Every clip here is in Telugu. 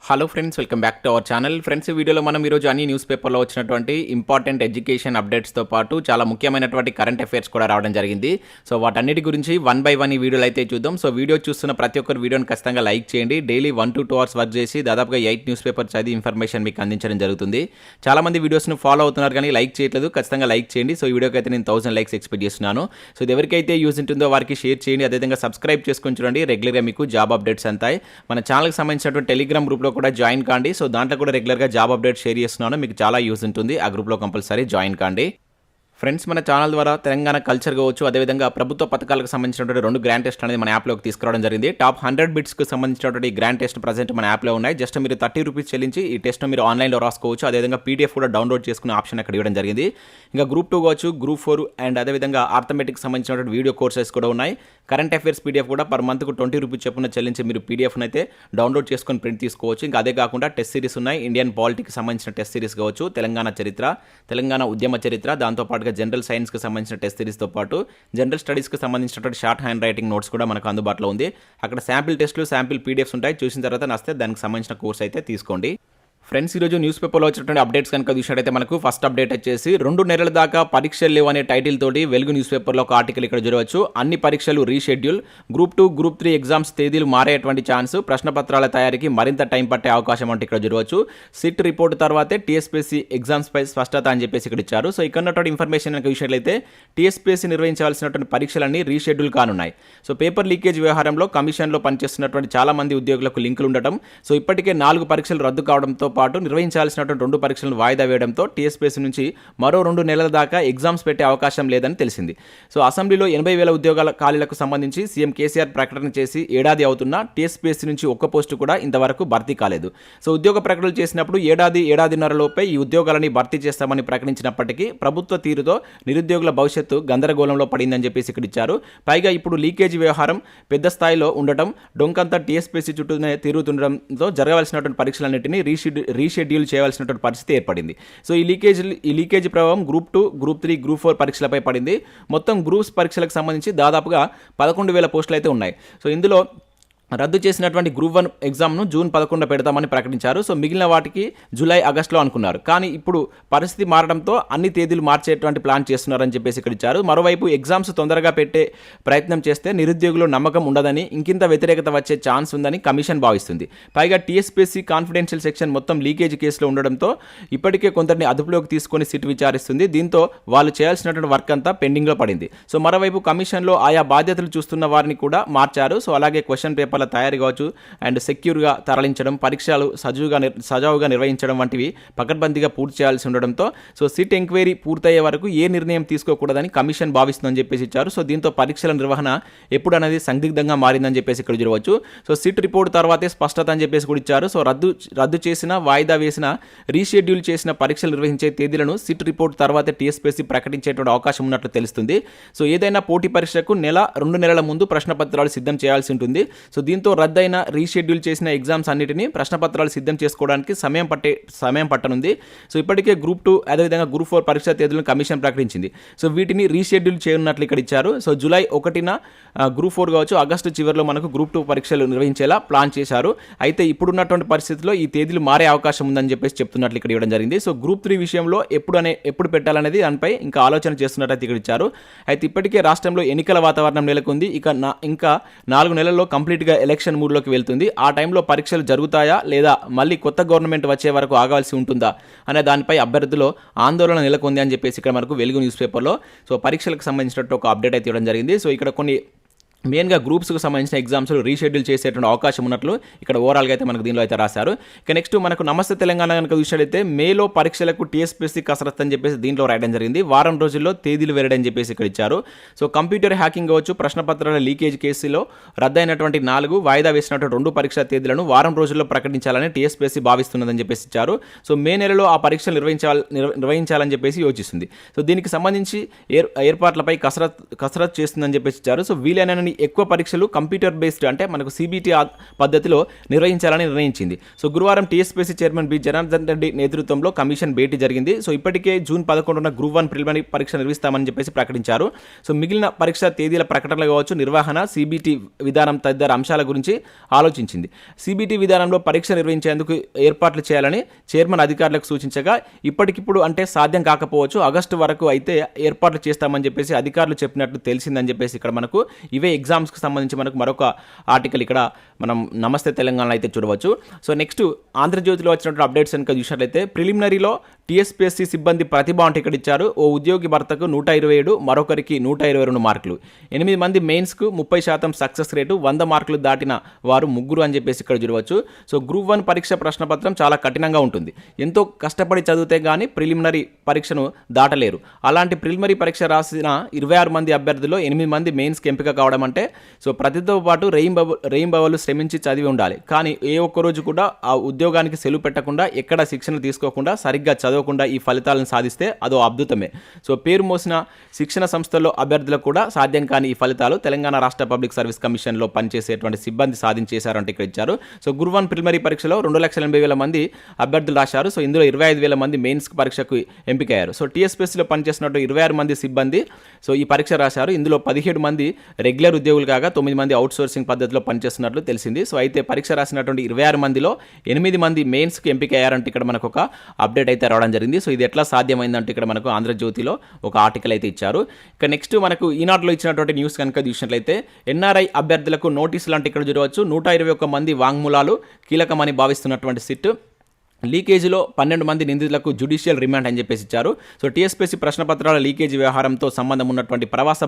Hello friends, welcome back to our channel. Friends, ఈ వీడియోలో మనం ఈరోజు అన్ని న్యూస్ పేపర్లో వచ్చినటువంటి ఇంపార్టెంట్ ఎడ్యుకేషన్ అప్డేట్స్తో పాటు చాలా ముఖ్యమైనటువంటి కరెంట్ అఫైర్స్ కూడా రావడం జరిగింది. సో వాటన్నిటి గురించి వన్ బై వన్ ఈ వీడియోలో అయితే చూద్దాం. సో వీడియో చూస్తున్న ప్రతి ఒక్కరు వీడియోని ఖచ్చితంగా లైక్ చేయండి. డైలీ 1 to 2 hours వర్క్ చేసి దాదాపుగా 8 న్యూస్ పేపర్ చదివి ఇన్ఫర్మేషన్ మీకు అందించడం జరుగుతుంది. చాలామంది వీడియోస్ను ఫాలో అవుతున్నారు కానీ లైక్ చేయట్లేదు. ఖచ్చితంగా లైక్ చేయండి. సో ఈ వీడియోకి అయితే నేను 1000 లైక్స్ ఎక్స్పెక్ట్ చేస్తున్నాను. సో ఇది ఎవరికైతే యూజ్ ఉంటుందో వారికి షేర్ చేయండి. అదేవిధంగా సబ్స్క్రైబ్ చేసుకొని చూడండి. రెగ్యులర్గా మీకు జాబ్ అప్డేట్స్ అంతాయి. మన ఛానల్కి సంబంధించినటువంటి టెలిగ్రామ్ గ్రూప్లో కూడా జాయిన్ కాండి. సో దాంట్లో కూడా రెగ్యులర్గా జాబ్ అప్డేట్ షేర్ చేస్తున్నాను. మీకు చాలా యూజ్ ఉంటుంది. ఆ గ్రూప్లో కంపల్సరీ జాయిన్ కాండి. ఫ్రెండ్స్, మన ఛానల్ ద్వారా తెలంగాణ కల్చర్ కావచ్చు, అదేవిధంగా ప్రభుత్వ పథకాలకు సంబంధించినటువంటి 2 గ్రాండ్ టెస్ట్ అనేది మన యాప్లోకి తీసుకురావడం జరిగింది. టాప్ 100 బిట్స్కి సంబంధించినటువంటి గ్రాండ్ టెస్ట్ ప్రజెంట్ మన యాప్లో ఉన్నాయి. జస్ట్ మీరు 30 రూపీస్ చెల్లించి ఈ టెస్ట్ను మీరు ఆన్లైన్లో రాసుకోవచ్చు. అదేవిధంగా పీడిఎఫ్ కూడా డౌన్లోడ్ చేసుకునే ఆప్షన్ అక్కడ ఇవ్వడం జరిగింది. ఇంకా గ్రూప్ 2 కావచ్చు, గ్రూప్ 4 అండ్ అదేవిధంగా ఆర్థమెటిక్ సంబంధించినటువంటి వీడియో కోర్సెస్ కూడా ఉన్నాయి. కరెంట్ అఫైర్స్ పీడిఎఫ్ కూడా పర్ మంత్కు 20 రూపీస్ చొప్పున చెల్లించి మీరు పీడిఎఫ్ను అయితే డౌన్లోడ్ చేసుకొని ప్రింట్ తీసుకోవచ్చు. ఇంకా అదే కాకుండా టెస్ట్ సిరీస్ ఉన్నాయి. ఇండియన్ పాలిటిక్స్ సంబంధించిన టెస్ట్ సిరీస్ కావచ్చు, తెలంగాణ చరిత్ర, తెలంగాణ ఉద్యమ చరిత్ర, దాంతోపాటుగా జనరల్ సైన్స్కి సంబంధించిన టెస్ట్ సిరీస్తో పాటు జనరల్ స్టడీస్కి సంబంధించినటువంటి షార్ట్ హ్యాండ్ రైటింగ్ నోట్స్ కూడా మనకు అందుబాటులో ఉంది. అక్కడ శాంపిల్ టెస్టులు, శాంపిల్ పీడిఎఫ్స్ ఉంటాయి. చూసిన తర్వాత నచ్చితే దానికి సంబంధించిన కోర్స్ అయితే తీసుకోండి. ఫ్రెండ్స్, ఈరోజు న్యూస్ పేపర్లో వచ్చినటువంటి అప్డేట్స్ కనుక చూసినట్టయితే మనకు ఫస్ట్ అప్డేట్ వచ్చేసి 2 నెలల దాకా పరీక్షలు లేవు అనే టైటిల్ తోటి వెలుగు న్యూస్ పేపర్లో ఒక ఆర్టికల్ ఇక్కడ చూడవచ్చు. అన్ని పరీక్షలు రీషెడ్యూల్, గ్రూప్ 2, గ్రూప్ 3 ఎగ్జామ్స్ తేదీలు మారేటువంటి ఛాన్స్, ప్రశ్నపత్రాల తయారీకి మరింత టైం పట్టే అవకాశం అంటే ఇక్కడ చూడవచ్చు. సిట్ రిపోర్ట్ తర్వాతే టీఎస్పీఎస్సీ ఎగ్జామ్స్ పై స్పష్టత అని చెప్పేసి ఇక్కడ ఇచ్చారు. సో ఇక్కడ ఉన్నటువంటి ఇన్ఫర్మేషన్ కనుక చూసినట్లయితే టీఎస్పీఎస్సీ నిర్వహించాల్సినటువంటి పరీక్షలన్నీ రీషెడ్యూల్ కానున్నాయి. సో పేపర్ లీకేజ్ వ్యవహారంలో కమిషన్లో పనిచేస్తున్నటువంటి చాలా మంది ఉద్యోగులకు లింకులు ఉండటం, సో ఇప్పటికే 4 పరీక్షలు రద్దు కావడంతో పాటు నిర్వహించాల్సినటువంటి 2 పరీక్షలను వాయిదా వేయడంతో టీఎస్పీఎస్సీ నుంచి మరో 2 నెలల దాకా ఎగ్జామ్స్ పెట్టే అవకాశం లేదని తెలిసింది. సో అసెంబ్లీలో 80,000 ఉద్యోగాల ఖాళీలకు సంబంధించి సీఎం కేసీఆర్ ప్రకటన చేసి ఏడాది అవుతున్నా టీఎస్పీఎస్సీ నుంచి ఒక్క పోస్టు కూడా ఇంతవరకు భర్తీ కాలేదు. సో ఉద్యోగ ప్రకటనలు చేసినప్పుడు ఏడాదిన్నరలోపే ఈ ఉద్యోగాలని భర్తీ చేస్తామని ప్రకటించినప్పటికీ ప్రభుత్వ తీరుతో నిరుద్యోగుల భవిష్యత్తు గందరగోళంలో పడిందని చెప్పేసి ఇక్కడ ఇచ్చారు. పైగా ఇప్పుడు లీకేజీ వ్యవహారం పెద్ద స్థాయిలో ఉండటం, డొంకంతా టీఎస్పీఎస్సీ చుట్టూనే తిరుగుతుండటంతో జరగాల్సినటువంటి పరీక్షలన్నింటినీ రీషెడ్యూల్ చేయాల్సినటువంటి పరిస్థితి ఏర్పడింది. సో ఈ లీకేజీ ప్రభావం గ్రూప్ 2, గ్రూప్ 3, గ్రూప్ 4 పరీక్షలపై పడింది. మొత్తం గ్రూప్స్ పరీక్షలకు సంబంధించి దాదాపుగా 11,000 పోస్టులు అయితే ఉన్నాయి. సో ఇందులో రద్దు చేసినటువంటి గ్రూప్ 1 ఎగ్జామ్ను జూన్ 11 పెడతామని ప్రకటించారు. సో మిగిలిన వాటికి జూలై, ఆగస్టులో అనుకున్నారు. కానీ ఇప్పుడు పరిస్థితి మారడంతో అన్ని తేదీలు మార్చేటువంటి ప్లాన్ చేస్తున్నారని చెప్పేసి ఇక్కడ ఇచ్చారు. మరోవైపు ఎగ్జామ్స్ తొందరగా పెట్టే ప్రయత్నం చేస్తే నిరుద్యోగులు నమ్మకం ఉండదని, ఇంకింత వ్యతిరేకత వచ్చే ఛాన్స్ ఉందని కమిషన్ భావిస్తుంది. పైగా టీఎస్పీఎస్సీ కాన్ఫిడెన్షియల్ సెక్షన్ మొత్తం లీకేజ్ కేసులో ఉండడంతో ఇప్పటికే కొందరిని అదుపులోకి తీసుకొని సిట్ విచారిస్తుంది. దీంతో వాళ్ళు చేయాల్సినటువంటి వర్క్ అంతా పెండింగ్లో పడింది. సో మరోవైపు కమిషన్లో ఆయా బాధ్యతలు చూస్తున్న వారిని కూడా మార్చారు. సో అలాగే క్వశ్చన్ పేపర్ల తయారీ కావచ్చు అండ్ సెక్యూర్గా తరలించడం, పరీక్షలు సజావుగా నిర్వహించడం వంటివి పకడ్బందీగా పూర్తి చేయాల్సి ఉండడంతో సో సిట్ ఎంక్వైరీ పూర్తయ్యే వరకు ఏ నిర్ణయం తీసుకోకూడదని కమిషన్ భావిస్తుందని చెప్పేసి ఇచ్చారు. సో దీంతో పరీక్షల నిర్వహణ ఎప్పుడు అనేది సందిగ్ధంగా మారిందని చెప్పేసి ఇక్కడ చూడవచ్చు. సో సిట్ రిపోర్ట్ తర్వాతే స్పష్టత అని చెప్పేసి కూడా ఇచ్చారు. సో రద్దు చేసిన, వాయిదా వేసిన, రీషెడ్యూల్ చేసిన పరీక్షలు నిర్వహించే తేదీలను సిట్ రిపోర్ట్ తర్వాతే టీఎస్పీఎస్సీ ప్రకటించేటువంటి అవకాశం ఉన్నట్లు తెలుస్తుంది. సో ఏదైనా పోటీ పరీక్షకు 2 నెలల ముందు ప్రశ్నపత్రాలు సిద్ధం చేయాల్సి ఉంటుంది. సో దీంతో రద్దయిన, రీషెడ్యూల్ చేసిన ఎగ్జామ్స్ అన్నిటినీ ప్రశ్నపత్రాలు సిద్ధం చేసుకోవడానికి సమయం పట్టనుంది. సో ఇప్పటికే గ్రూప్ 2 అదేవిధంగా గ్రూప్ 4 పరీక్షా తేదీలను కమిషన్ ప్రకటించింది. సో వీటిని రీషెడ్యూల్ చేయనున్నట్లు ఇక్కడ ఇచ్చారు. సో జూలై 1న గ్రూప్ 4 కావచ్చు, ఆగస్టు చివరిలో మనకు గ్రూప్ 2 పరీక్షలు నిర్వహించేలా ప్లాన్ చేశారు. అయితే ఇప్పుడున్నటువంటి పరిస్థితుల్లో ఈ తేదీలు మారే అవకాశం ఉందని చెప్పేసి చెప్తున్నట్లు ఇక్కడ ఇవ్వడం జరిగింది. సో గ్రూప్ 3 విషయంలో ఎప్పుడు పెట్టాలనేది దానిపై ఇంకా ఆలోచన చేస్తున్నట్టు ఇక్కడ ఇచ్చారు. అయితే ఇప్పటికే రాష్ట్రంలో ఎన్నికల వాతావరణం నెలకొంది. ఇంకా 4 నెలల్లో కంప్లీట్గా ఎలక్షన్ మూడ్లోకి వెళ్తుంది. ఆ టైంలో పరీక్షలు జరుగుతాయా లేదా మళ్ళీ కొత్త గవర్నమెంట్ వచ్చే వరకు ఆగాల్సి ఉంటుందా అనే దానిపై అభ్యర్థులు ఆందోళన నెలకొంది అని చెప్పేసి ఇక్కడ మనకు వెలుగు న్యూస్ పేపర్లో సో పరీక్షలకు సంబంధించినట్టు ఒక అప్డేట్ అయితే ఇవ్వడం జరిగింది. సో ఇక్కడ కొన్ని మెయిన్గా గ్రూప్స్కి సంబంధించిన ఎగ్జామ్స్ రీషెడ్యూల్ చేసేటువంటి అవకాశం ఉన్నట్లు ఇక్కడ ఓవరాల్గా అయితే మనకు దీనిలో అయితే రాశారు. ఇక నెక్స్ట్ మనకు నమస్తే తెలంగాణ కనుక చూసినట్లయితే మేలో పరీక్షలకు టీఎస్పీఎస్సీ కసరత్తు అని చెప్పేసి దీంట్లో రాయడం జరిగింది. వారం రోజుల్లో తేదీలు వెరడని చెప్పేసి ఇక్కడ ఇచ్చారు. సో కంప్యూటర్ హ్యాకింగ్ కావచ్చు, ప్రశ్నపత్రాల లీకేజ్ కేసులో రద్దయినటువంటి 4, వాయిదా వేసినటువంటి 2 పరీక్షా తేదీలను వారం రోజుల్లో ప్రకటించాలని టీఎస్పీఎస్సీ భావిస్తున్నదని చెప్పేసి ఇచ్చారు. సో మే నెలలో ఆ పరీక్షలు నిర్వహించాలని చెప్పేసి యోచిస్తుంది. సో దీనికి సంబంధించి ఏర్పాట్లపై కసరత్తు చేస్తుందని చెప్పేసి ఇచ్చారు. సో వీలైనన్ని ఎక్కువ పరీక్షలు కంప్యూటర్ బేస్డ్ అంటే మనకు CBT పద్ధతిలో నిర్వహించాలని నిర్ణయించింది. సో గురువారం TSPSC chairman B Janardhan Reddy నేతృత్వంలో కమిషన్ భేటీ జరిగింది. సో ఇప్పటికే జూన్ 11న గ్రూప్ 1 ప్రిలిమినరీ పరీక్ష నిర్వహిస్తామని చెప్పేసి ప్రకటించారు. సో మిగిలిన పరీక్ష తేదీల ప్రకటనలు కావచ్చు, నిర్వహణ, CBT విధానం తదితర అంశాల గురించి ఆలోచించింది. CBT విధానంలో పరీక్ష నిర్వహించేందుకు ఏర్పాట్లు చేయాలని చైర్మన్ అధికారులకు సూచించగా ఇప్పటికిప్పుడు అంటే సాధ్యం కాకపోవచ్చు, ఆగస్టు వరకు అయితే ఏర్పాట్లు చేస్తామని చెప్పేసి అధికారులు చెప్పినట్లు తెలిసిందని చెప్పేసి ఇక్కడ మనకు ఇవే ఎగ్జామ్స్కి సంబంధించి మనకు మరొక ఆర్టికల్ ఇక్కడ మనం నమస్తే తెలంగాణ అయితే చూడవచ్చు. సో నెక్స్ట్ ఆంధ్రజ్యోతిలో వచ్చినటువంటి అప్డేట్స్ కనుక చూసినట్లయితే ప్రిలిమినరీలో TSPSC సిబ్బంది ప్రతిభ అంటే ఇక్కడ ఇచ్చారు. ఓ ఉద్యోగి భర్తకు 127, మరొకరికి 122 మార్కులు. 8 మంది మెయిన్స్కు 30% సక్సెస్ రేటు, 100 మార్కులు దాటిన వారు 3 అని చెప్పేసి ఇక్కడ చూడవచ్చు. సో గ్రూప్ 1 పరీక్ష ప్రశ్నపత్రం చాలా కఠినంగా ఉంటుంది. ఎంతో కష్టపడి చదివితే కానీ ప్రిలిమినరీ పరీక్షను దాటలేరు. అలాంటి ప్రిలిమినరీ పరీక్ష రాసిన 26 మంది అభ్యర్థుల్లో 8 మంది మెయిన్స్కి ఎంపిక కావడం అంటే సో ప్రతితో పాటు రెయింబవలు శ్రమించి చదివి ఉండాలి. కానీ ఏ ఒక్కరోజు కూడా ఆ ఉద్యోగానికి సెలవు పెట్టకుండా, ఎక్కడ శిక్షణ తీసుకోకుండా, సరిగ్గా చదవకుండా ఈ ఫలితాలను సాధిస్తే అదో అద్భుతమే. సో పేరు మోసిన శిక్షణ సంస్థల్లో అభ్యర్థులకు కూడా సాధ్యం కాని ఈ ఫలితాలు తెలంగాణ రాష్ట్ర పబ్లిక్ సర్వీస్ కమిషన్లో పనిచేసేటువంటి సిబ్బంది సాధించేశారంటే ఇక్కడ ఇచ్చారు. సో గ్రూప్ 1 ప్రిలిమినరీ పరీక్షలో 2,80,000 మంది అభ్యర్థులు రాశారు. సో ఇందులో 25,000 మంది మెయిన్స్ పరీక్షకు ఎంపికయ్యారు. సో TSPSCలో పనిచేసినట్టు 26 మంది సిబ్బంది సో ఈ పరీక్ష రాశారు. ఇందులో 17 మంది రెగ్యులర్ ఉద్యోగులు కాగా 9 మంది అవుట్సోర్సింగ్ పద్ధతిలో పనిచేస్తున్నట్లు తెలిసింది. సో అయితే పరీక్ష రాసినటువంటి 26 మందిలో 8 మంది మెయిన్స్కి ఎంపికయ్యారంటే ఇక్కడ మనకు ఒక అప్డేట్ అయితే రావడం జరిగింది. సో ఇది ఎట్లా సాధ్యమైందంటే ఇక్కడ మనకు ఆంధ్రజ్యోతిలో ఒక ఆర్టికల్ అయితే ఇచ్చారు. ఇక నెక్స్ట్ మనకు ఈనాడులో ఇచ్చినటువంటి న్యూస్ కనుక చూసినట్లయితే NRI అభ్యర్థులకు నోటీసులు అంటే ఇక్కడ చూడవచ్చు. 121 మంది వాంగ్మూలాలు కీలకమని భావిస్తున్నటువంటి సిట్ లీకేజీలో 12 మంది నిందితులకు జ్యుడిషియల్ రిమాండ్ అని చెప్పేసి ఇచ్చారు. సో TSPSC ప్రశ్నపత్రాల లీకేజీ వ్యవహారంతో సంబంధం ఉన్నటువంటి ప్రవాస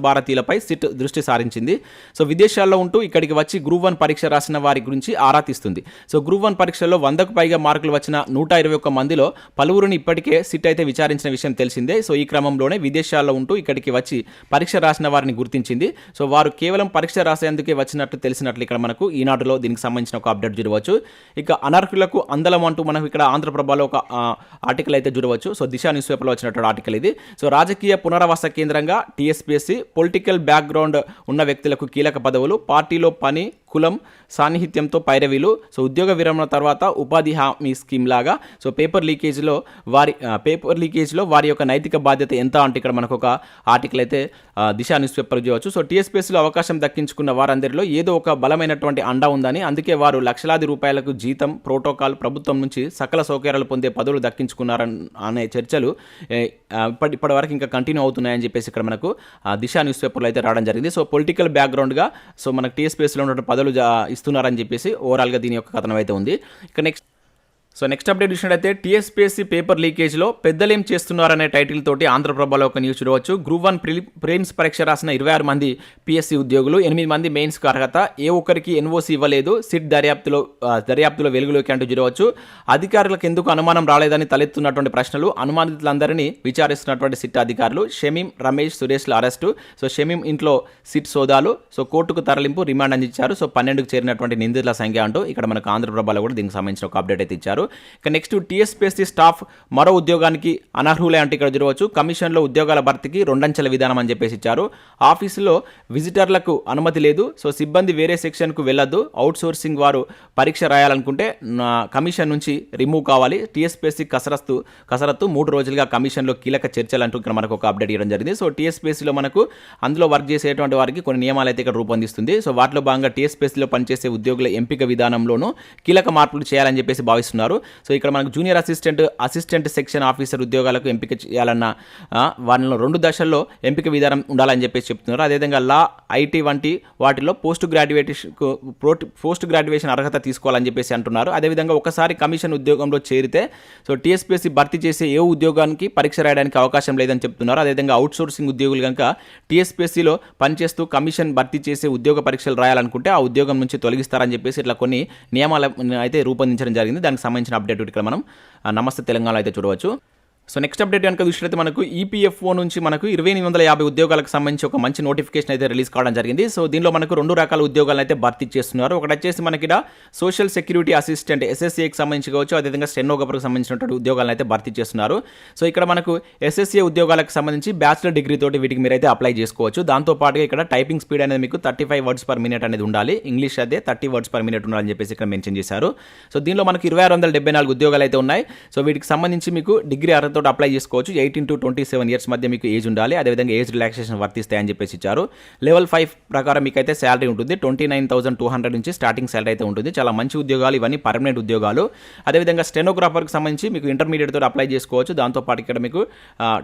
భారతీయులపై సిట్ దృష్టి సారించింది. సో విదేశాల్లో ఉంటూ ఇక్కడికి వచ్చి గ్రూప్ 1 పరీక్ష రాసిన వారి గురించి ఆరా తీస్తుంది. సో గ్రూప్ 1 పరీక్షల్లో 100కు పైగా మార్కులు వచ్చిన 121 మందిలో పలువురిని ఇప్పటికే సిట్ అయితే విచారించిన విషయం తెలిసిందే. సో ఈ క్రమంలోనే విదేశాల్లో ఉంటూ ఇక్కడికి వచ్చి పరీక్ష రాసిన వారిని గుర్తించింది. సో వారు కేవలం పరీక్ష రాసేందుకే వచ్చినట్లు తెలిసినట్లు ఇక్కడ మనకు ఈనాడులో దీనికి సంబంధించిన ఒక అప్డేట్ చూడవచ్చు. ఇక అనర్హులకు అందలం అంటూ మనం ఇక్కడ ఆంధ్రప్రభలో ఒక ఆర్టికల్ అయితే చూడవచ్చు. సో దిశ న్యూస్ పేపర్లో వచ్చినటువంటి ఆర్టికల్ ఇది. సో రాజకీయ పునరావాస కేంద్రంగా TSPSC పొలిటికల్ బ్యాక్గ్రౌండ్ ఉన్న వ్యక్తులకు కీలక పదవులు, పార్టీలో పని, కులం, సాన్నిహిత్యంతో పైరవీలు. సో ఉద్యోగ విరమణ తర్వాత ఉపాధి హామీ స్కీమ్ లాగా సో పేపర్ లీకేజ్లో వారి యొక్క నైతిక బాధ్యత ఎంత అంటే ఇక్కడ మనకు ఒక ఆర్టికల్ అయితే దిశ న్యూస్ పేపర్ చూడవచ్చు. సో TSPSCలో అవకాశం దక్కించుకున్న వారందరిలో ఏదో ఒక బలమైనటువంటి అండ ఉందని, అందుకే వారు లక్షలాది రూపాయలకు జీతం, ప్రోటోకాల్, ప్రభుత్వం నుంచి సకల సౌకర్యాలు పొందే పదవులు దక్కించుకున్నారనే చర్చలు ఇప్పటి వరకు ఇంకా కంటిన్యూ అవుతున్నాయని చెప్పేసి ఇక్కడ మనకు దిశ న్యూస్ పేపర్లో అయితే రావడం జరిగింది. సో పొలిటికల్ బ్యాక్గ్రౌండ్గా సో మనకు TSPSCలో ఉన్నటువంటి పదవులు ఇస్తున్నారని చెప్పేసి ఓవరాల్గా దీని యొక్క కథనం అయితే ఉంది. ఇక నెక్స్ట్ అప్డేట్ చూసినట్లయితే TSPSC పేపర్ లీకేజ్లో పెద్దలేం చేస్తున్నారనే టైటిల్ తోటి ఆంధ్రప్రభలో ఒక న్యూస్ చూడవచ్చు. గ్రూప్ 1 ప్రిలిమ్స్ పరీక్ష రాసిన 26 మంది PSC ఉద్యోగులు, 8 మంది మెయిన్స్కు అర్హత, ఏ ఒక్కరికి NOC ఇవ్వలేదు, సిట్ దర్యాప్తులో వెలుగులోకి అంటూ చూడవచ్చు. అధికారులకు ఎందుకు అనుమానం రాలేదని తలెత్తున్నటువంటి ప్రశ్నలు, అనుమానితులందరినీ విచారిస్తున్నటువంటి సిట్ అధికారులు. షమీం, రమేష్, సురేష్ల అరెస్టు. సో షమీం ఇంట్లో సిట్ సోదాలు. సో కోర్టుకు తరలింపు, రిమాండ్ అందించారు. సో 12కు చేరినటువంటి నిందితుల సంఖ్య అంటూ ఇక్కడ మనకు ఆంధ్రప్రభలో కూడా దీనికి సంబంధించిన ఒక అప్డేట్ అయితే ఇచ్చారు. ఇక నెక్స్ట్ TSPSC స్టాఫ్ మరో ఉద్యోగానికి అనర్హులే అంటే ఇక్కడ చూడవచ్చు. కమిషన్లో ఉద్యోగాల భర్తీకి 2 అంచెల విధానం అని చెప్పేసి ఇచ్చారు. ఆఫీసులో విజిటర్లకు అనుమతి లేదు. సో సిబ్బంది వేరే సెక్షన్కు వెళ్ళొద్దు. అవుట్సోర్సింగ్ వారు పరీక్ష రాయాలనుకుంటే కమిషన్ నుంచి రిమూవ్ కావాలి. TSPSC కసరత్తు 3 రోజులుగా కమిషన్లో కీలక చర్చలు అంటూ ఇక్కడ మనకు ఒక అప్డేట్ ఇవ్వడం జరిగింది. సో TSPSCలో మనకు అందులో వర్క్ చేసేటువంటి వారికి కొన్ని నియమాలు అయితే ఇక్కడ రూపొందిస్తుంది. సో వాటిలో భాగంగా TSPSCలో పనిచేసే ఉద్యోగుల ఎంపిక విధానంలోనూ కీలక మార్పులు చేయాలని చెప్పేసి భావిస్తున్నారు. సో ఇక్కడ మనకు జూనియర్ అసిస్టెంట్ సెక్షన్ ఆఫీసర్ ఉద్యోగాలకు ఎంపిక చేయాలన్న వారిలో 2 దశల్లో ఎంపిక విధానం ఉండాలని చెప్పేసి చెప్తున్నారు. అదేవిధంగా లా, IT వంటి వాటిలో పోస్ట్ గ్రాడ్యుయేషన్ అర్హత తీసుకోవాలని చెప్పేసి అంటున్నారు. అదేవిధంగా ఒకసారి కమిషన్ ఉద్యోగంలో చేరితే సో TSPSC భర్తీ చేసే ఏ ఉద్యోగానికి పరీక్ష రాయడానికి అవకాశం లేదని చెప్తున్నారు. అదేవిధంగా అవుట్సోర్సింగ్ ఉద్యోగులు కనుక TSPSCలో పనిచేస్తూ కమిషన్ భర్తీ చేసే ఉద్యోగ పరీక్షలు రాయాలనుకుంటే ఆ ఉద్యోగం నుంచి తొలగిస్తారని చెప్పేసి ఇట్లా కొన్ని నియమాలు అయితే రూపొందించడం జరిగింది. దానికి సంబంధించిన అప్డేట్ ఇక్కడ మనం నమస్తే తెలంగాణలో అయితే చూడవచ్చు. సో నెక్స్ట్ అప్డేట్ కనుక చూసినట్లయితే మనకు ఈపీఎఫ్ఓ నుంచి మనకు 2850 ఉద్యోగాలకు సంబంధించి ఒక మంచి నోటిఫికేషన్ అయితే రిలీజ్ కావడం జరిగింది. సో దీనిలో మనకు 2 రకాల ఉద్యోగాలను అయితే భర్తీ చేస్తున్నారు. ఒకటి వచ్చేసి మనకి సోషల్ సెక్యూరిటీ అసిస్టెంట్ ఎస్ఎస్ఏకి సంబంధించి కావచ్చు, అదేవిధంగా స్టెనోగ్రాఫర్కి సంబంధించినటువంటి ఉద్యోగాలను అయితే భర్తీ చేస్తున్నారు. సో ఇక్కడ మనకు ఎస్ఎస్ఏ ఉద్యోగాలకు సంబంధించి బ్యాచిలర్ డిగ్రీ తోటి వీటికి మీరైతే అప్లై చేసుకోవచ్చు. దాంతోపాటుగా ఇక్కడ టైపింగ్ స్పీడ్ అనేది మీకు 35 వర్డ్స్ పర్ మినిట్ అనేది ఉండాలి. ఇంగ్లీష్ అదే 30 వర్డ్స్ పర్ మినిట్ ఉండాలని చెప్పేసి ఇక్కడ మెన్షన్ చేశారు. సో దీనిలో మనకు 2674 ఉద్యోగాలు అయితే ఉన్నాయి. సో వీటికి సంబంధించి మీకు డిగ్రీ అర్హత అప్లై చేసుకోవచ్చు. 18 to 27 ఇయర్స్ మధ్య మీకు ఏజ్ ఉండాలి. అదేవిధంగా ఏజ్ రిలాక్సేషన్ వర్తిస్తాయని చెప్పేసి ఇచ్చారు. లెవెల్ 5 ప్రకారం మీకు అయితే శాలరీ ఉంటుంది. 29,200 నుంచి స్టార్టింగ్ శాలరీ అయితే ఉంటుంది. చాలా మంచి ఉద్యోగాలు, ఇవన్నీ పర్మనెంట్ ఉద్యోగాలు. అదేవిధంగా స్టెనోగ్రాఫర్కి సంబంధించి మీకు ఇంటర్మీడియట్ తోటి అప్లై చేసుకోవచ్చు. దాంతోపాటు ఇక్కడ మీకు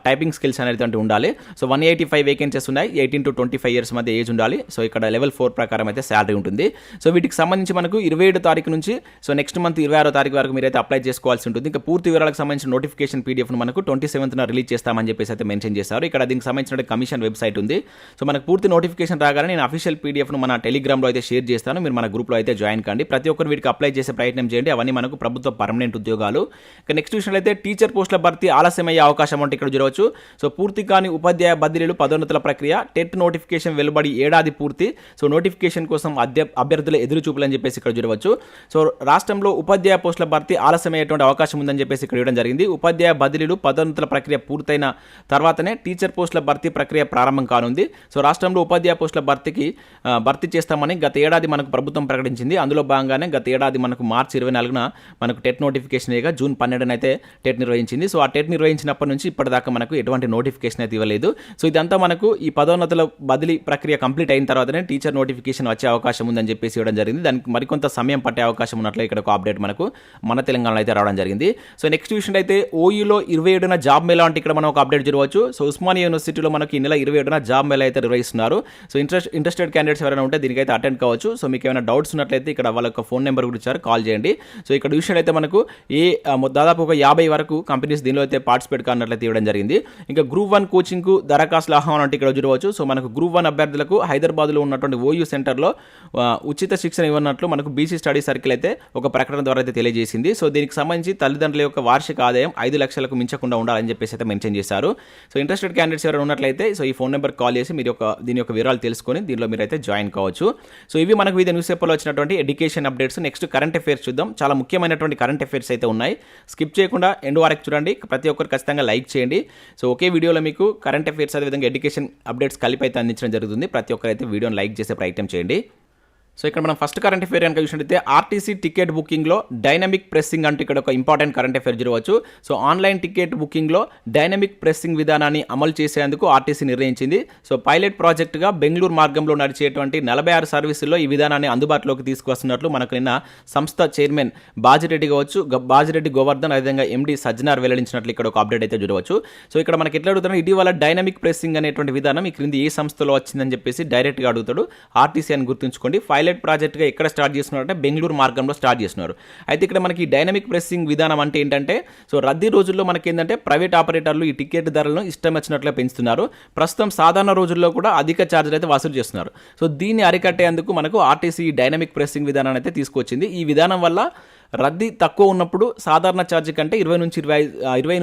టైపింగ్ స్కిల్స్ అనేది ఉండాలి. సో 185 వేకెన్సీస్ ఉన్నాయి. 18 to 25 ఇయర్స్ మధ్య ఏజ్ ఉండాలి. సో ఇక్కడ లెవెల్ 4 ప్రకారం అయితే శాలరీ ఉంటుంది. సో వీటికి సంబంధించి మనకు 27 తారీఖు నుంచి సో నెక్స్ట్ మంత్ 26 తారీఖు వరకు మీరైతే అప్లై చేసుకోవాల్సి ఉంటుంది. ఇంకా పూర్తి వివరాలకు సంబంధించిన నోటిఫికేషన్ పీడిఎఫ్ను మనకు 27న రిలీజ్ చేస్తామని చెప్పేసి అయితే మెన్షన్ చేశారు. ఇక్కడ దీనికి సంబంధించిన కమిషన్ వెబ్సైట్ ఉంది. సో మనకు పూర్తి నోటిఫికేషన్ రాగానే నేను అఫీషియల్ పీడిఎఫ్ను మన టెలిగ్రామ్లో అయితే షేర్ చేస్తాను. మీరు మన గ్రూప్లో అయితే జాయిన్ కండి. ప్రతి ఒక్కరు వీటికి అప్లై చేసే ప్రయత్నం చేయండి. అవన్నీ మనకు ప్రభుత్వ పర్మనెంట్ ఉద్యోగాలు. ఇక నెక్స్ట్ విషయంలో అయితే టీచర్ పోస్టుల భర్తీ ఆలస్యమయ్యే అవకాశం అంటే ఇక్కడ చూడవచ్చు. సో పూర్తి కాని ఉపాధ్యాయ బదిలీలు పదోన్నతుల ప్రక్రియ టెట్ నోటిఫికేషన్ వెలువడి ఏడాది పూర్తి. సో నోటిఫికేషన్ కోసం అభ్యర్థుల ఎదురు చూపులని చెప్పేసి ఇక్కడ చూడవచ్చు. సో రాష్ట్రంలో ఉపాధ్యాయ పోస్టుల భర్తీ ఆలస్యమయ్యేటువంటి అవకాశం ఉందని చెప్పేసి ఇక్కడ ఇవ్వడం జరిగింది. ఉపాధ్యాయ బదిలీలు పదోన్నతుల ప్రక్రియ పూర్తయిన తర్వాతనే టీచర్ పోస్టుల భర్తీ ప్రక్రియ ప్రారంభం కానుంది. సో రాష్ట్రంలో ఉపాధ్యాయ పోస్టుల భర్తీ చేస్తామని గత ఏడాది మనకు ప్రభుత్వం ప్రకటించింది. అందులో భాగంగానే గత ఏడాది మనకు మార్చి 24న మనకు టెట్ నోటిఫికేషన్ ఇక జూన్ 12న అయితే టెట్ నిర్వహించింది. సో ఆ టెట్ నిర్వహించినప్పటి నుంచి ఇప్పటిదాకా మనకు ఎటువంటి నోటిఫికేషన్ అయితే ఇవ్వలేదు. సో ఇదంతా మనకు ఈ పదోన్నతుల బదిలీ ప్రక్రియ కంప్లీట్ అయిన తర్వాతనే టీచర్ నోటిఫికేషన్ వచ్చే అవకాశం ఉందని చెప్పేసి ఇవ్వడం జరిగింది. దానికి మరికొంత సమయం పట్టే అవకాశం ఉన్నట్లు ఇక్కడ ఒక అప్డేట్ మనకు మన తెలంగాణలో అయితే రావడం జరిగింది. సో నెక్స్ట్ విషయం అయితే ఓయూలో 27న జాబ్ మేళా అంటే ఇక్కడ మనం ఒక అప్డేట్ చూడవచ్చు. సో ఉస్మానియా యూనివర్సిటీలో మనకి ఈ నెల 27న జాబ్ మేళా అయితే నిర్వహిస్తున్నారు. సో ఇంట్రెస్టెడ్ క్యాండిడేట్స్ ఎవరైనా ఉంటే దీనికైతే అటెండ్ కావచ్చు. సో మీకు ఏమైనా డౌట్స్ ఉన్నట్లయితే ఇక్కడ వాళ్ళ ఫోన్ నెంబర్ కూడా ఇచ్చారు, కాల్ చేయండి. సో ఇక్కడ విషయం అయితే మనకు దాదాపు ఒక 50 వరకు కంపెనీస్ దీనిలో అయితే పార్టిసిపేట్ కానట్లయితే ఇవ్వడం జరిగింది. ఇంకా గ్రూప్ 1 కోచింగ్కు దరఖాస్తుల ఆహ్వానం అంటే ఇక్కడ చూడవచ్చు. సో మనకు గ్రూప్ 1 అభ్యర్థులకు హైదరాబాద్లో ఉన్నటువంటి ఓయూ సెంటర్లో ఉచిత శిక్షణ ఇవ్వనట్లు మనకు బీసీ స్టడీ సర్కిల్ అయితే ఒక ప్రకటన ద్వారా అయితే తెలియజేసింది. సో దీనికి సంబంధించి తల్లిదండ్రుల యొక్క వార్షిక ఆదాయం 5 లక్షలకు మించకుండా ఉండాలని చెప్పేసి అయితే మెన్షన్ చేశారు. సో ఇంట్రెస్టెడ్ క్యాండిడేట్స్ ఎవరైనా ఉన్నట్లయితే సో ఈ ఫోన్ నెంబర్ కాల్ చేసి మీరు దీని యొక్క వివరాలు తెలుసుకొని దీనిలో మీరు అయితే జాయిన్ కావచ్చు. సో ఇవి మనకు వివిధ న్యూస్ పేపర్లో వచ్చినటువంటి education updates. Next current affairs చూద్దాం. చాలా ముఖ్యమైనటువంటి కరెంట్ అఫైర్స్ అయితే ఉన్నాయి. స్కిప్ చేయకుండా ఎండ్ వరకు చూడండి. ప్రతి ఒక్కరు ఖచ్చితంగా లైక్ చేయండి. సో ఒకే వీడియోలో మీకు కరెంట్ అఫైర్స్ అదేవిధంగా ఎడ్యుకేషన్ అప్డేట్స్ కలిపి అయితే అందించడం జరుగుతుంది. ప్రతి ఒక్కరు అయితే వీడియోని లైక్ చేసే ప్రయత్నం చేయండి. సో ఇక్కడ మనం ఫస్ట్ కరెంట్ అఫైర్ కనుక చూసినట్లయితే ఆర్టీసీ టికెట్ బుకింగ్లో డైనమిక్ ప్రెస్సింగ్ అంటూ ఇక్కడ ఒక ఇంపార్టెంట్ కరెంట్ అఫైర్ చూడవచ్చు. సో ఆన్లైన్ టికెట్ బుకింగ్లో డైనమిక్ ప్రెస్సింగ్ విధానాన్ని అమలు చేసేందుకు ఆర్టీసీ నిర్ణయించింది. సో పైలట్ ప్రాజెక్టుగా బెంగళూరు మార్గంలో నడిచేటువంటి 46 సర్వీసుల్లో ఈ విధానాన్ని అందుబాటులోకి తీసుకొస్తున్నట్లు మనకు నిన్న సంస్థ చైర్మన్ బాజిరెడ్డి గోవర్ధన్ అదేవిధంగా ఎండి సజ్జనార్ వెల్లడించినట్లు ఇక్కడ ఒక అప్డేట్ అయితే చూడవచ్చు. సో ఇక్కడ మనకి ఎట్లా అడుగుతారు, ఇటీవల డైనమిక్ ప్రెస్సింగ్ అనేటువంటి విధానం ఈ క్రింది ఏ సంస్థలో వచ్చిందని చెప్పేసి డైరెక్ట్గా అడుగుతాడు. ఆర్టీసీ అని గుర్తుంచుకోండి. పైలట్ ప్రాజెక్ట్గా ఎక్కడ స్టార్ట్ చేస్తున్నారంటే బెంగళూరు మార్గంలో స్టార్ట్ చేస్తున్నారు. అయితే ఇక్కడ మనకి డైనమిక్ ప్రెస్సింగ్ విధానం అంటే ఏంటంటే సో రద్దీ రోజుల్లో మనకి ఏంటంటే ప్రైవేట్ ఆపరేటర్లు ఈ టికెట్ ధరలను ఇష్టం వచ్చినట్లుగా పెంచుతున్నారు. ప్రస్తుతం సాధారణ రోజుల్లో కూడా అధిక ఛార్జీలు అయితే వసూలు చేస్తున్నారు. సో దీన్ని అరికట్టేందుకు మనకు ఆర్టీసీ డైనమిక్ ప్రెస్సింగ్ విధానాన్ని అయితే తీసుకొచ్చింది. ఈ విధానం వల్ల రద్దీ తక్కువ ఉన్నప్పుడు సాధారణ ఛార్జీ కంటే 20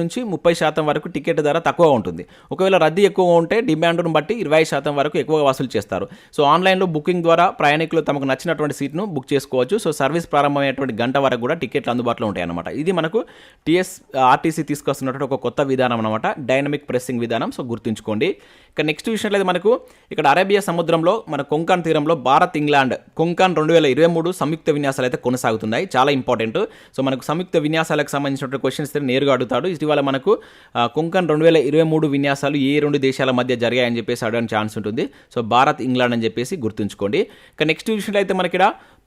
నుంచి 30% వరకు టికెట్ ధర తక్కువ ఉంటుంది. ఒకవేళ రద్దీ ఎక్కువ ఉంటే డిమాండ్ను బట్టి 20% వరకు ఎక్కువగా వసూలు చేస్తారు. సో ఆన్లైన్లో బుకింగ్ ద్వారా ప్రయాణికులు తమకు నచ్చినటువంటి సీట్ను బుక్ చేసుకోవచ్చు. సో సర్వీస్ ప్రారంభమైనటువంటి గంట వరకు కూడా టికెట్లు అందుబాటులో ఉంటాయి అన్నమాట. ఇది మనకు ఆర్టీసీ తీసుకొస్తున్నటువంటి ఒక కొత్త విధానం అనమాట, డైనమిక్ ప్రెస్సింగ్ విధానం. సో గుర్తుంచుకోండి. ఇక నెక్స్ట్ విషయం అయితే మనకు ఇక్కడ అరేబియా సముద్రంలో మన కొంకన్ తీరంలో భారత్ ఇంగ్లాండ్ కొంకన్ 2023 సంయుక్త విన్యాసాలు అయితే కొనసాగుతున్నాయి. చాలా ఇంపార్టెంట్. సో మనకు సంయుక్త విన్యాసాలకు సంబంధించిన క్వశ్చన్స్ నేరుగా అడుగుతాడు. ఇటీవల మనకు కొంకన్ 2023 విన్యాసాలు ఏ 2 దేశాల మధ్య జరిగాయని చెప్పేసి అడగడానికి ఛాన్స్ ఉంటుంది. సో భారత్ ఇంగ్లాండ్ అని చెప్పేసి గుర్తుంచుకోండి. ఇక నెక్స్ట్ విషయంలో అయితే మనకి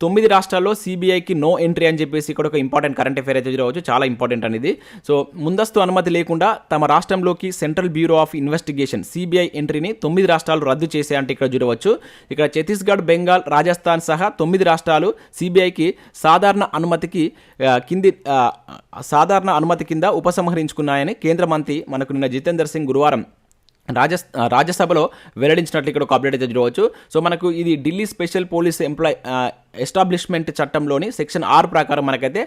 9 రాష్ట్రాల్లో సిబిఐకి నో ఎంట్రీ అని చెప్పేసి ఇక్కడ ఒక ఇంపార్టెంట్ కరెంట్ అఫైర్ అయితే చూడవచ్చు. చాలా ఇంపార్టెంట్ అనేది. సో ముందస్తు అనుమతి లేకుండా తమ రాష్ట్రంలోకి central bureau of investigation CBI ఎంట్రీని 9 రాష్ట్రాలు రద్దు చేసే అంటే ఇక్కడ చూడవచ్చు. ఇక్కడ ఛత్తీస్గఢ్, బెంగాల్, రాజస్థాన్ సహా 9 రాష్ట్రాలు సిబిఐకి సాధారణ అనుమతి కింద ఉపసంహరించుకున్నాయని కేంద్ర మంత్రి మనకు నిన్న జితేందర్ సింగ్ గురువారం రాజ్యసభలో వెల్లడించినట్లు ఇక్కడ ఒక అప్డేట్ అయితే చూడవచ్చు. సో మనకు ఇది ఢిల్లీ స్పెషల్ పోలీస్ ఎస్టాబ్లిష్మెంట్ చట్టంలోని సెక్షన్ 6 ప్రకారం మనకైతే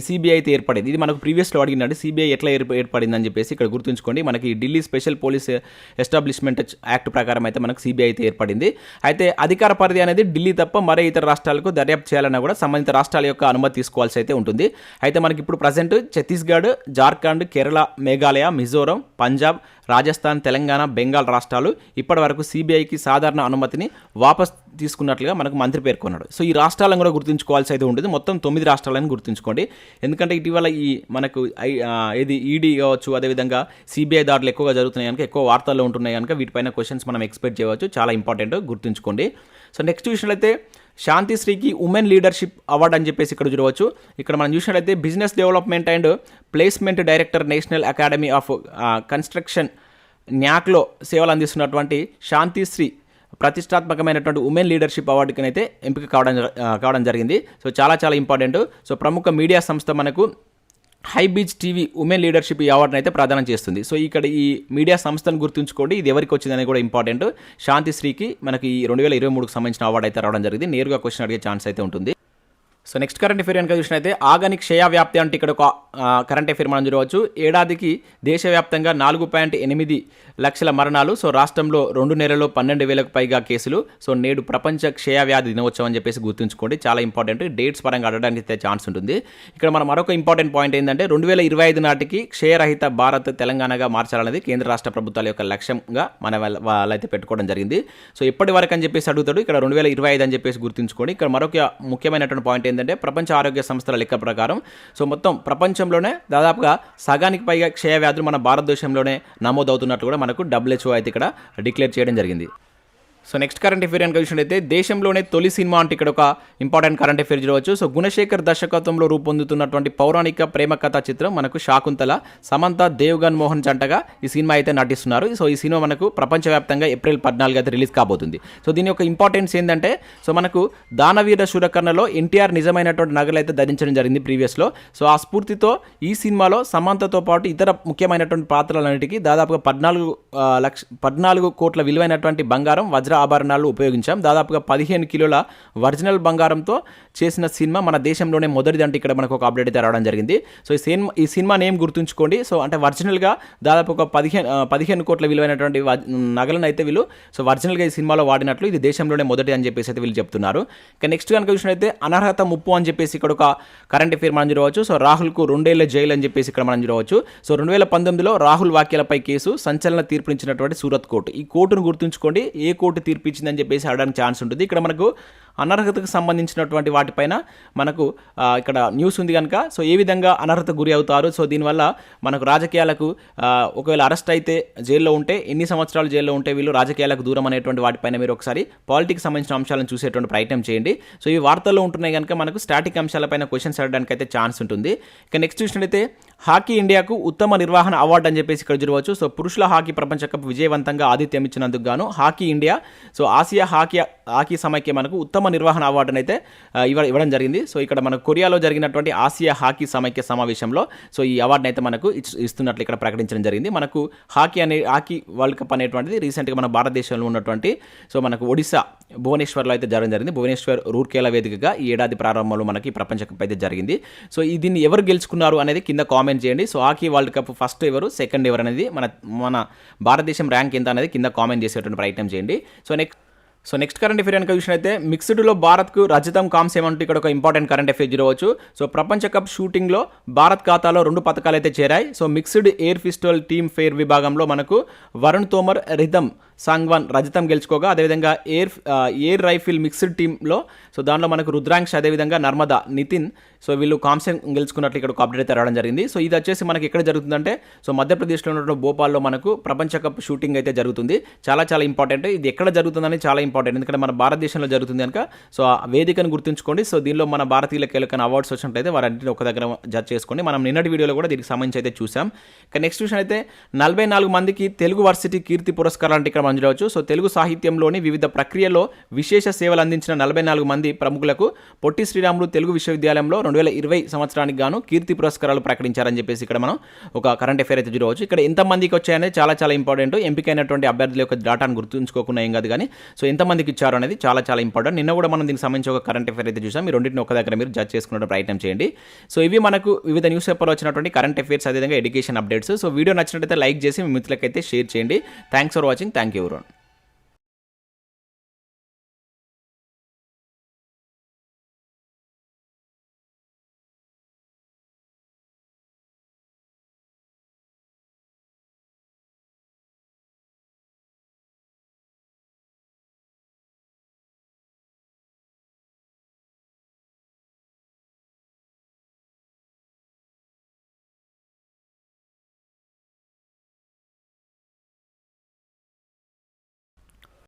సిబిఐ అయితే ఏర్పడింది. ఇది మనకు ప్రీవియస్లో అడిగినట్టు సిబిఐ ఎట్లా ఏర్పడిందని చెప్పేసి ఇక్కడ గుర్తుంచుకోండి. మనకి Delhi special police establishment act ప్రకారం అయితే మనకు సిబిఐ అయితే ఏర్పడింది. అయితే అధికార పరిధి అనేది ఢిల్లీ తప్ప మరే ఇతర రాష్ట్రాలకు దర్యాప్తు చేయాలన్నా కూడా సంబంధిత రాష్ట్రాల యొక్క అనుమతి తీసుకోవాల్సి అయితే ఉంటుంది. అయితే మనకి ఇప్పుడు ప్రజెంట్ ఛత్తీస్గఢ్, జార్ఖండ్, కేరళ, మేఘాలయ, మిజోరం, పంజాబ్, రాజస్థాన్, తెలంగాణ, బెంగాల్ రాష్ట్రాలు ఇప్పటి వరకు సిబిఐకి సాధారణ అనుమతిని వాపస్ తీసుకున్నట్లుగా మనకు మంత్రి పేర్కొన్నాడు. సో ఈ రాష్ట్రాలను కూడా గుర్తుంచుకోవాల్సి అయితే ఉంటుంది. మొత్తం 9 రాష్ట్రాలను గుర్తుంచుకోండి. ఎందుకంటే ఇటీవల ఈ మనకు ఇది ఈడీ కావచ్చు, అదేవిధంగా సిబిఐ దాడులు ఎక్కువగా జరుగుతున్నాయి కనుక, ఎక్కువ వార్తల్లో ఉంటున్నాయి కనుక వీటిపైన క్వశ్చన్స్ మనం ఎక్స్పెక్ట్ చేయవచ్చు. చాలా ఇంపార్టెంట్, గుర్తుంచుకోండి. సో నెక్స్ట్ విషయంలో శాంతిశ్రీకి ఉమెన్ లీడర్షిప్ అవార్డు అని చెప్పేసి ఇక్కడ చూడవచ్చు. ఇక్కడ మనం చూసినట్లయితే business development and placement director, national academy of construction, న్యాక్లో సేవలు అందిస్తున్నటువంటి శాంతిశ్రీ ప్రతిష్టాత్మకమైనటువంటి ఉమెన్ లీడర్షిప్ అవార్డుకి అయితే ఎంపిక కావడం జరిగింది. సో చాలా ఇంపార్టెంట్. సో ప్రముఖ మీడియా సంస్థ మనకు హైబీజ్ టీవీ ఉమెన్ లీడర్షిప్ ఈ అవార్డును అయితే ప్రదానం చేస్తుంది. సో ఇక్కడ ఈ మీడియా సంస్థను గుర్తుంచుకోండి. ఇది ఎవరికి వచ్చిందని కూడా ఇంపార్టెంట్. శాంతిశ్రీకి మనకి 2023కు సంబంధించిన అవార్డు అయితే రావడం జరిగింది. నేరుగా క్వశ్చన్ అడిగే ఛాన్స్ అయితే ఉంటుంది. సో నెక్స్ట్ కరెంట్ అఫేర్ కనుక చూసినైతే ఆర్గానిక్ క్షయ వ్యాప్తి అంటే ఇక్కడ ఒక కరెంట్ అఫేర్ మనం చూడవచ్చు. ఏడాదికి దేశవ్యాప్తంగా 4.8 లక్షల మరణాలు. సో రాష్ట్రంలో 2 నెలల్లో 12,000కు పైగా కేసులు. సో నేడు ప్రపంచ క్షయ వ్యాధి దినోత్సవం అని చెప్పేసి గుర్తుంచుకోండి. చాలా ఇంపార్టెంట్. డేట్స్ పరంగా అడగడానికి అయితే ఛాన్స్ ఉంటుంది. ఇక్కడ మనం మరొక ఇంపార్టెంట్ పాయింట్ ఏంటంటే 2025 నాటికి క్షయరహిత భారత్ తెలంగాణగా మార్చాలనేది కేంద్ర రాష్ట్ర ప్రభుత్వాల యొక్క లక్ష్యంగా వాళ్ళైతే పెట్టుకోవడం జరిగింది. సో ఎప్పటి వరకు అని చెప్పేసి అడుగుతాడు. ఇక్కడ 2025 అని చెప్పేసి గుర్తుంచుకోండి. ఇక్కడ మరొక ముఖ్యమైనటువంటి పాయింట్ ఏంటంటే ప్రపంచ ఆరోగ్య సంస్థల లెక్క ప్రకారం సో మొత్తం ప్రపంచంలోనే దాదాపుగా సగానికి పైగా క్షయ వ్యాధులు మన భారతదేశంలోనే నమోదవుతున్నట్లు కూడా మనకు WHO అయితే ఇక్కడ డిక్లేర్ చేయడం జరిగింది. సో నెక్స్ట్ కరెంట్ అఫేర్ కనుక చూసినట్లయితే దేశంలోనే తొలి సినిమా అంటే ఇక్కడ ఒక ఇంపార్టెంట్ కరెంట్ అఫేర్ చూడవచ్చు. సో గుణశేఖర్ దర్శకత్వంలో రూపొందుతున్నటువంటి పౌరాణిక ప్రేమ కథా చిత్రం మనకు శాకుంతల, సమంత, దేవ్గన్ మోహన్ జంటగా ఈ సినిమా అయితే నటిస్తున్నారు. సో ఈ సినిమా మనకు ప్రపంచవ్యాప్తంగా ఏప్రిల్ 14 అయితే రిలీజ్ కాబోతుంది. సో దీని యొక్క ఇంపార్టెన్స్ ఏంటంటే సో మనకు దానవీర శూరకర్ణలో ఎన్టీఆర్ నిజమైనటువంటి నగలు అయితే ధరించడం జరిగింది ప్రీవియస్లో. సో ఆ స్ఫూర్తితో ఈ సినిమాలో సమంతతో పాటు ఇతర ముఖ్యమైనటువంటి పాత్రలన్నిటికీ దాదాపుగా 14 కోట్ల విలువైనటువంటి బంగారం, వజ్ర ఆభరణాలు ఉపయోగించాం. దాదాపుగా 15 కిలోల ఒరిజినల్ బంగారంతో చేసిన సినిమా మన దేశంలోనే మొదటిది అంటే ఇక్కడ మనకు ఒక అప్డేట్ అయితే రావడం జరిగింది. సో ఈ సినిమా నేమ్ గుర్తుంచుకోండి. సో అంటే ఒరిజినల్గా దాదాపు ఒక 15 కోట్ల విలువైనటువంటి నగలను అయితే వీళ్ళు సో ఒరిజినల్గా ఈ సినిమాలో వాడినట్లు ఇది దేశంలోనే మొదటి అని చెప్పేసి అయితే వీళ్ళు చెప్తున్నారు. ఇక నెక్స్ట్ కనుక చూసినట్లయితే అనర్హత ముప్పు అని చెప్పేసి ఇక్కడ ఒక కరెంట్ అఫేర్ మనం చూడవచ్చు. సో రాహుల్కు 2 ఏళ్ల జైలు అని చెప్పేసి ఇక్కడ మనం చూడవచ్చు. సో 2019లో రాహుల్ వ్యాఖ్యలపై కేసు సంచలన తీర్పునిచ్చినటువంటి సూరత్ కోర్టు. ఈ కోర్టును గుర్తుంచుకోండి. ఏ కోర్టు తీర్పు ఇచ్చిందని చెప్పేసి అడగడానికి ఛాన్స్ ఉంటుంది. ఇక్కడ మనకు అనర్హతకు సంబంధించినటువంటి వాటిపైన మనకు ఇక్కడ న్యూస్ ఉంది కనుక సో ఏ విధంగా అనర్హత గురి అవుతారు. సో దీనివల్ల మనకు రాజకీయాలకు ఒకవేళ అరెస్ట్ అయితే జైల్లో ఉంటే ఎన్ని సంవత్సరాలు జైల్లో ఉంటే వీళ్ళు రాజకీయాలకు దూరం అనేటువంటి వాటిపైన మీరు ఒకసారి పాలిటిక్స్ సంబంధించిన అంశాలను చూసేటువంటి ప్రయత్నం చేయండి. సో ఈ వార్తల్లో ఉంటున్నాయి కనుక మనకు స్టాటిక్ అంశాలపైన క్వశ్చన్స్ అడగడానికి అయితే ఛాన్స్ ఉంటుంది. ఇక నెక్స్ట్ చూసినట్లయితే హాకీ ఇండియాకు ఉత్తమ నిర్వహణ అవార్డు అని చెప్పేసి ఇక్కడ చూడవచ్చు. సో పురుషుల హాకీ ప్రపంచ కప్ విజయవంతంగా ఆతిథ్యం ఇచ్చినందుకు గాను hockey India so Asia hockey సమైక్య మనకు ఉత్తమ నిర్వహణ అవార్డును అయితే ఇవ్వడం జరిగింది. సో ఇక్కడ మనకు కొరియాలో జరిగినటువంటి ఆసియా హాకీ సమైక్య సమావేశంలో సో ఈ అవార్డును అయితే మనకు ఇస్తున్నట్లు ఇక్కడ ప్రకటించడం జరిగింది. మనకు హాకీ వరల్డ్ కప్ అనేటువంటిది రీసెంట్గా మన భారతదేశంలో ఉన్నటువంటి సో మనకు ఒడిశా భువనేశ్వర్లో అయితే జరగడం జరిగింది. భువనేశ్వర్ రూర్కేలా వేదికగా ఈ ఏడాది ప్రారంభంలో మనకి ప్రపంచ కప్ అయితే జరిగింది. సో దీన్ని ఎవరు గెలుచుకున్నారు అనేది కింద కామెంట్ చేయండి. So hockey world cup first ఎవరు, సెకండ్ ఎవరు అనేది మన భారతదేశం ర్యాంక్ ఎంత అనేది కింద కామెంట్ చేసేటువంటి ప్రయత్నం చేయండి. సో నెక్స్ట్ కరెంట్ అఫేర్ కనుక చూసినట్లయితే మిక్స్డ్లో భారత్కు రజతం, కాంస్యం అంటూ ఇక్కడ ఒక ఇంపార్టెంట్ కరెంట్ అఫేర్ చూడవచ్చు. సో ప్రపంచ కప్ షూటింగ్లో భారత్ ఖాతాలో 2 పథకాలు అయితే చేరాయి. So mixed air pistol team fair విభాగంలో మనకు వరుణ్ తోమర్, రిధమ్ సాంగ్వాన్ రజతం గెలుచుకోగా, అదేవిధంగా ఎయిర్ రైఫిల్ మిక్స్డ్ టీంలో సో దానిలో మనకు రుద్రాంక్ష్, అదేవిధంగా నర్మదా, నితిన్ సో వీళ్ళు కాంస్యం గెలుచుకున్నట్లు ఇక్కడ ఒక అప్డేట్ అయితే రావడం జరిగింది. సో ఇది వచ్చేసి మనకి ఎక్కడ జరుగుతుందంటే సో మధ్యప్రదేశ్లో ఉన్నటువంటి భోపాల్లో మనకు ప్రపంచ కప్ షూటింగ్ అయితే జరుగుతుంది. చాలా ఇంపార్టెంట్. ఇది ఎక్కడ జరుగుతుందని చాలా ఇంపార్టెంట్, ఎందుకంటే మన భారతదేశంలో జరుగుతుంది కనుక సో ఆ వేదికను గుర్తుంచుకోండి. సో దీనిలో మన భారతీయుల కీలకైన అవార్డ్స్ వచ్చినట్లయితే వారంటిని ఒక దగ్గర జడ్జ్ చేసుకోండి. మనం నిన్నటి వీడియోలో కూడా దీనికి సంబంధించి అయితే చూసాం. ఇక నెక్స్ట్ విషయం అయితే 44 మందికి తెలుగు వర్సిటీ కీర్తి పురస్కారాలు అంటే ఇక్కడ మనం చూడవచ్చు. సో తెలుగు సాహిత్యంలోని వివిధ ప్రక్రియలో విశేష సేవలు అందించిన 44 మంది ప్రముఖులకు పొట్టి శ్రీరాములు తెలుగు విశ్వవిద్యాలయంలో 2020 సంవత్సరానికి గాను కీర్తి పురస్కారాలు ప్రకటించారని చెప్పేసి ఇక్కడ మనం ఒక కరెంట్ అఫేర్ అయితే చూడవచ్చు. ఇక్కడ ఎంతమందికి వచ్చాయనేది చాలా ఇంపార్టెంట్. ఎంపికైనటువంటి అభ్యర్థుల యొక్క డేటాను గుర్తుంచుకోకుండా ఏం కాదు కానీ సో ఎంత ఎంతమందికి ఇచ్చారు అనేది చాలా చాలా ఇంపార్టెంట్. నిన్న కూడా మనం దీనికి సంబంధించి ఒక కరెంట్ అఫేర్ అయితే చూసాం. మీరు రెండింటిని ఒక దగ్గర మీరు జడ్జ్ చేసుకునే ప్రయత్నం చేయండి. సో ఇవి మనకు వివిధ న్యూస్ పేపర్లో వచ్చినటువంటి కరెంట్ అఫేర్స్, అదేవిధంగా ఎడ్యుకేషన్ అప్డేట్స్. సో వీడియో నచ్చినట్లయితే లైక్ చేసి మీ మిత్రులకైతే షేర్ చేయండి. Thanks for watching. Thank you everyone.